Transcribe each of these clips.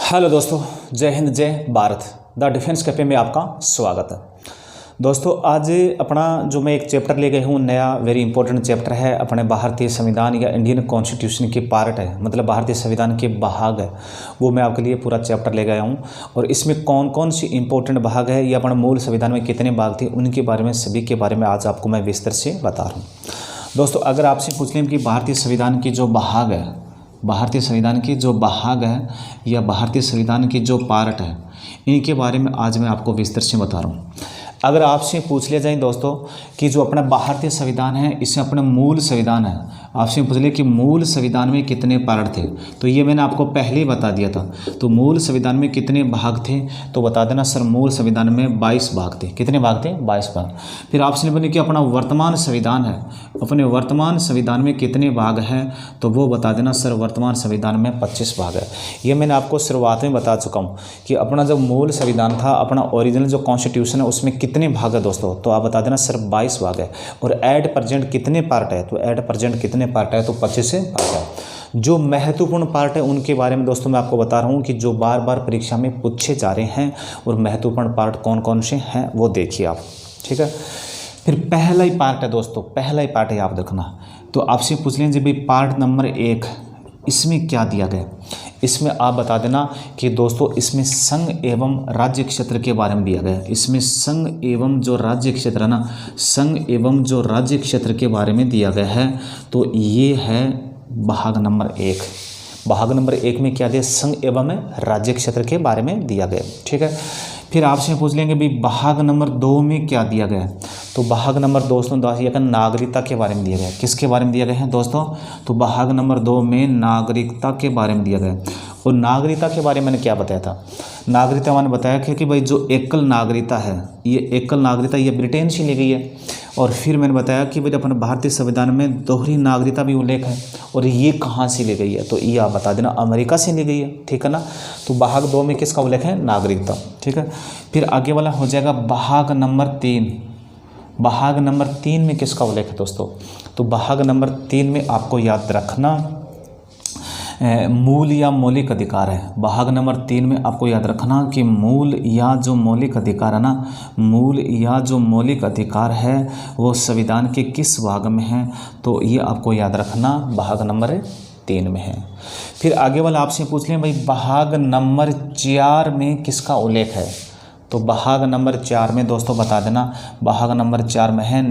Hello दोस्तों, जय हिंद जय भारत। द डिफेंस कैफे में आपका स्वागत है। दोस्तों आज अपना जो मैं एक चैप्टर ले गया हूँ नया, वेरी इंपॉर्टेंट चैप्टर है। अपने भारतीय संविधान या इंडियन कॉन्स्टिट्यूशन की पार्ट है, मतलब भारतीय संविधान के भाग है, वो मैं आपके लिए पूरा चैप्टर ले गया हूँ। और इसमें कौन कौन सी इंपॉर्टेंट भाग है, या अपने मूल संविधान में कितने भाग थे, उनके बारे में सभी के बारे में आज आपको मैं विस्तार से बता रहा हूँ। दोस्तों अगर आपसे पूछ लें कि भारतीय संविधान की जो भाग है, भारतीय संविधान की जो भाग है या भारतीय संविधान की जो पार्ट है, इनके बारे में आज मैं आपको विस्तार से बता रहा हूँ। अगर आपसे पूछ लिया जाए दोस्तों कि जो अपना भारतीय संविधान है, इसमें अपना मूल संविधान है, आपसे पूछ लिया कि मूल संविधान में कितने पार्ट थे, तो ये मैंने आपको पहले ही बता दिया था। तो मूल संविधान में कितने भाग थे तो बता देना सर, मूल संविधान में 22 भाग थे। कितने भाग थे? 22 भाग। फिर आपसे बोले कि अपना वर्तमान संविधान है, अपने वर्तमान संविधान में कितने भाग हैं, तो वो बता देना सर, वर्तमान संविधान में 25 भाग है। ये मैंने आपको शुरुआत में बता चुका हूँ कि अपना जो मूल संविधान था, अपना ओरिजिनल जो कॉन्स्टिट्यूशन है, उसमें कितने भाग है दोस्तों, तो आप बता देना सर 22 भाग है। और एट प्रेजेंट कितने पार्ट है, तो एट प्रेजेंट कितने पार्ट है, तो 25 पार्ट है। जो महत्वपूर्ण पार्ट है उनके बारे में दोस्तों मैं आपको बता रहा हूँ कि जो बार बार परीक्षा में पूछे जा रहे हैं, और महत्वपूर्ण पार्ट कौन कौन से हैं वो देखिए आप, ठीक है। फिर पहला ही पार्ट है दोस्तों, पहला ही पार्ट है, आप देखना। तो आपसे पूछ लेंगे भाई पार्ट नंबर 1, इसमें क्या दिया गया। इसमें आप बता देना कि दोस्तों इसमें संघ एवं राज्य क्षेत्र के बारे में दिया गया है। इसमें संघ एवं जो राज्य क्षेत्र है ना, संघ एवं जो राज्य क्षेत्र के बारे में दिया गया है। तो ये है भाग नंबर 1। भाग नंबर 1 में क्या दिया? संघ एवं राज्य क्षेत्र के बारे में दिया गया, ठीक है। फिर आपसे पूछ लेंगे भी भाग नंबर 2 में क्या दिया गया है। तो भाग नंबर दोस्तों नागरिकता के बारे में दिया गया है। किसके बारे में दिया गया है दोस्तों? तो भाग नंबर 2 में नागरिकता के बारे में दिया गया है। और नागरिकता के बारे में मैंने क्या बताया था? नागरिकता मैंने बताया कि भाई जो एकल नागरिकता है, ये एकल नागरिकता ये ब्रिटेन से ली गई है। और फिर मैंने बताया कि भाई अपने भारतीय संविधान में दोहरी नागरिकता भी उल्लेख है, और ये कहाँ से ली गई है, तो ये आप बता देना अमेरिका से ली गई है, ठीक है ना। तो भाग 2 में किसका उल्लेख है? नागरिकता, ठीक है। फिर आगे वाला हो जाएगा भाग नंबर 3। भाग नंबर 3 में किसका उल्लेख है दोस्तों? तो भाग नंबर 3 में आपको याद रखना मूल या मौलिक अधिकार है। भाग नंबर 3 में आपको याद रखना कि मूल या जो मौलिक अधिकार है ना, मूल या जो मौलिक अधिकार है वो संविधान के किस भाग में है, तो ये आपको याद रखना भाग नंबर 3 में है। फिर आगे वाला आपसे पूछ लें भाई भाग नंबर 4 में किसका उल्लेख है। तो भाग नंबर 4 में दोस्तों बता देना, भाग नंबर 4 में है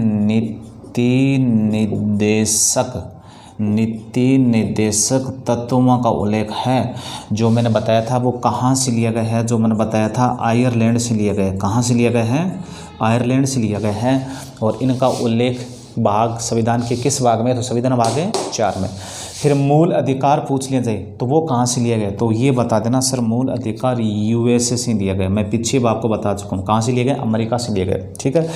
नीति निर्देशक तत्वों का उल्लेख है। जो मैंने बताया था वो कहाँ से लिया गया है? जो मैंने बताया था आयरलैंड से लिया गया है। कहाँ से लिया गया है? आयरलैंड से लिया गया है। और इनका उल्लेख भाग संविधान के किस भाग में? तो संविधान भाग 4 में। फिर मूल अधिकार पूछ लिया जाए तो वो कहाँ से लिया गया, तो ये बता देना सर, मूल अधिकार यूएसए से लिया गया। मैं पीछे आपको बता चुका हूँ कहाँ से लिया गया, अमेरिका से लिया गया, ठीक है।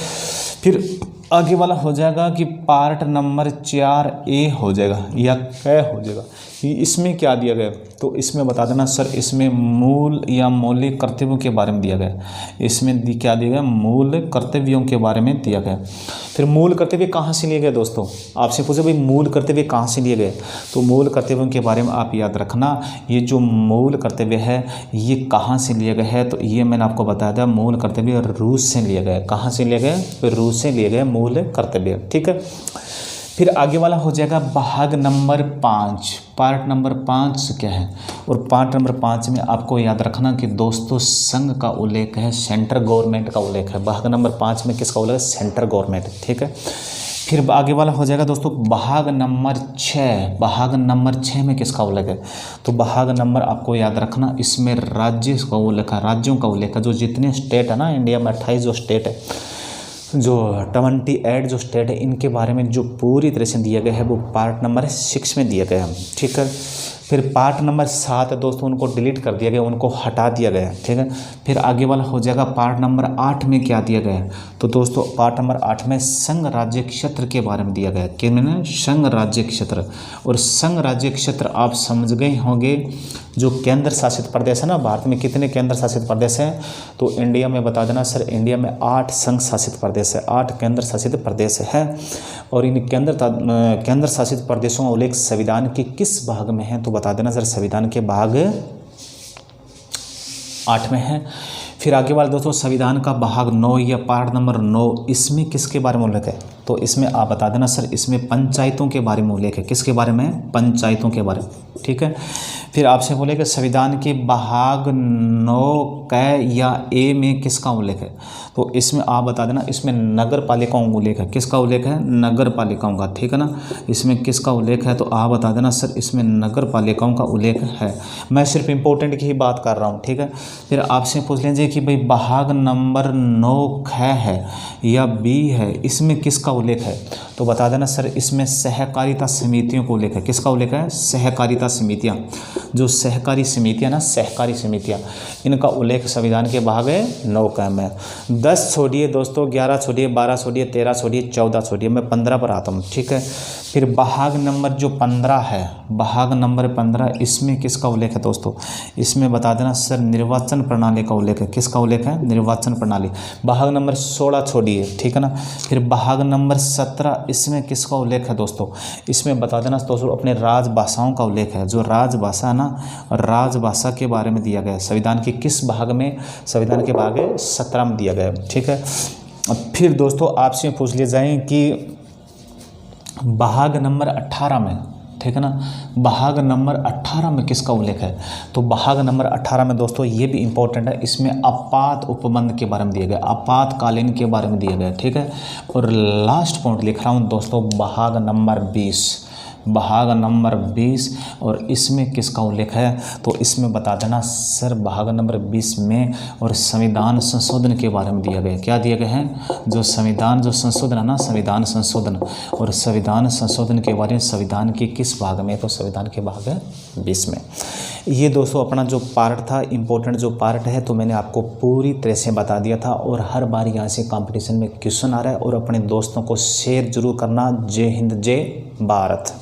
फिर आगे वाला हो जाएगा कि पार्ट नंबर 4A हो जाएगा या क हो जाएगा। इसमें क्या दिया गया, तो इसमें बता देना सर, इसमें मूल या मौलिक कर्तव्यों के बारे में दिया गया। इसमें क्या दिया गया? मूल कर्तव्यों के बारे में दिया गया। फिर मूल कर्तव्य कहाँ से लिए गए दोस्तों? आपसे पूछे भाई मूल कर्तव्य कहाँ से लिए गए, तो मूल कर्तव्यों के बारे में आप याद रखना, ये जो मूल कर्तव्य है ये कहाँ से लिए गए है, तो ये मैंने आपको बताया था, मूल कर्तव्य रूस से लिए गए। कहाँ से लिए गए? फिर रूस से लिए गए मूल कर्तव्य, ठीक है। फिर आगे वाला हो जाएगा भाग नंबर 5। पार्ट नंबर 5 क्या है? और पार्ट नंबर 5 में आपको याद रखना कि दोस्तों संघ का उल्लेख है, सेंट्रल गवर्नमेंट का उल्लेख है। भाग नंबर 5 में किसका उल्लेख है? सेंट्रल गवर्नमेंट, ठीक है। फिर आगे वाला हो जाएगा दोस्तों भाग नंबर 6। भाग नंबर 6 में किसका उल्लेख है? तो भाग नंबर आपको याद रखना, इसमें राज्य का उल्लेख है, राज्यों का उल्लेख है। जो जितने स्टेट है ना इंडिया में, 28 जो स्टेट है, जो 28 जो स्टेट है, इनके बारे में जो पूरी तरह से दिया गया है वो पार्ट नंबर 6 में दिया गया है, ठीक है। फिर पार्ट नंबर 7 है दोस्तों, उनको डिलीट कर दिया गया, उनको हटा दिया गया, ठीक है। फिर आगे वाला हो जाएगा पार्ट नंबर 8 में क्या दिया गया है, तो दोस्तों पार्ट नंबर 8 में संघ राज्य क्षेत्र के बारे में दिया गया है। कि मैंने संघ राज्य क्षेत्र, और संघ राज्य क्षेत्र आप समझ गए होंगे, जो केंद्र शासित प्रदेश है ना, भारत में कितने केंद्र शासित प्रदेश हैं, तो इंडिया में बता देना सर, इंडिया में 8 संघ शासित प्रदेश है, 8 केंद्र शासित प्रदेश है। और इन केंद्र शासित प्रदेशों का उल्लेख संविधान के किस भाग में है, तो बता देना सर, संविधान के भाग 8 में है। फिर आगे वाले दोस्तों संविधान का भाग 9 या पार्ट नंबर 9, इसमें किसके बारे में उल्लेख है? तो इसमें आप बता देना सर, इसमें पंचायतों के बारे में उल्लेख है। किसके बारे में? पंचायतों के बारे में, ठीक है। फिर आपसे बोले कि संविधान के भाग 9 क या ए में किसका उल्लेख है? तो इसमें आप बता देना, इसमें नगर पालिकाओं का उल्लेख है। किसका उल्लेख है? नगर पालिकाओं का, ठीक है ना। इसमें किसका उल्लेख है? तो आप बता देना सर, इसमें नगर पालिकाओं का उल्लेख है। मैं सिर्फ इंपॉर्टेंट की ही बात कर रहा हूँ, ठीक है। फिर आपसे पूछ लीजिए कि भाई भाग नंबर 9 ख है या बी है, इसमें किसका उल्लेख है? तो बता देना सर, इसमें सहकारिता समितियों को उल्लेख है। किसका उल्लेख है? सहकारिता समितियाँ। जो सहकारी समितियाँ ना, सहकारी समितियाँ, इनका उल्लेख संविधान के भाग 9 क में। 10 छोड़िए दोस्तों, 11 छोड़िए, 12 छोड़िए, 13 छोड़िए, 14 छोड़िए, मैं 15 पर आता हूँ, ठीक है। फिर भाग नंबर जो 15 है, भाग नंबर 15, इसमें किसका उल्लेख है दोस्तों? इसमें बता देना सर, निर्वाचन प्रणाली का उल्लेख है। किसका उल्लेख है? निर्वाचन प्रणाली। भाग नंबर 16 छोड़िए, ठीक है ना। फिर भाग नंबर 17, इसमें किसका उल्लेख है दोस्तों? इसमें बता देना दोस्तों, अपने राजभाषाओं का उल्लेख है। जो राजभाषा है ना, राजभाषा के बारे में दिया गया है। संविधान के किस भाग में? संविधान के भाग 17 में दिया गया है, ठीक है। फिर दोस्तों आपसे पूछ लिए जाएँ कि भाग नंबर 18 में, ठीक है ना, भाग नंबर 18 में किसका उल्लेख है? तो भाग नंबर 18 में दोस्तों ये भी इंपॉर्टेंट है, इसमें आपात उपबंध के बारे में दिया गया, आपातकालीन के बारे में दिया गया, ठीक है। और लास्ट पॉइंट लिख रहा हूँ दोस्तों, भाग नंबर 20, भाग नंबर 20, और इसमें किसका उल्लेख है? तो इसमें बता देना सर, भाग नंबर 20 में और संविधान संशोधन के बारे में दिया गया। क्या दिए गए हैं? जो संविधान जो संशोधन है ना, संविधान संशोधन, और संविधान संशोधन के बारे में संविधान के किस भाग में? तो संविधान के भाग 20 में। ये दोस्तों अपना जो पार्ट था, इम्पोर्टेंट जो पार्ट है, तो मैंने आपको पूरी तरह से बता दिया था। और हर बार यहाँ से कंपटीशन में क्वेश्चन आ रहा है, और अपने दोस्तों को शेयर जरूर करना। जय हिंद, जय भारत।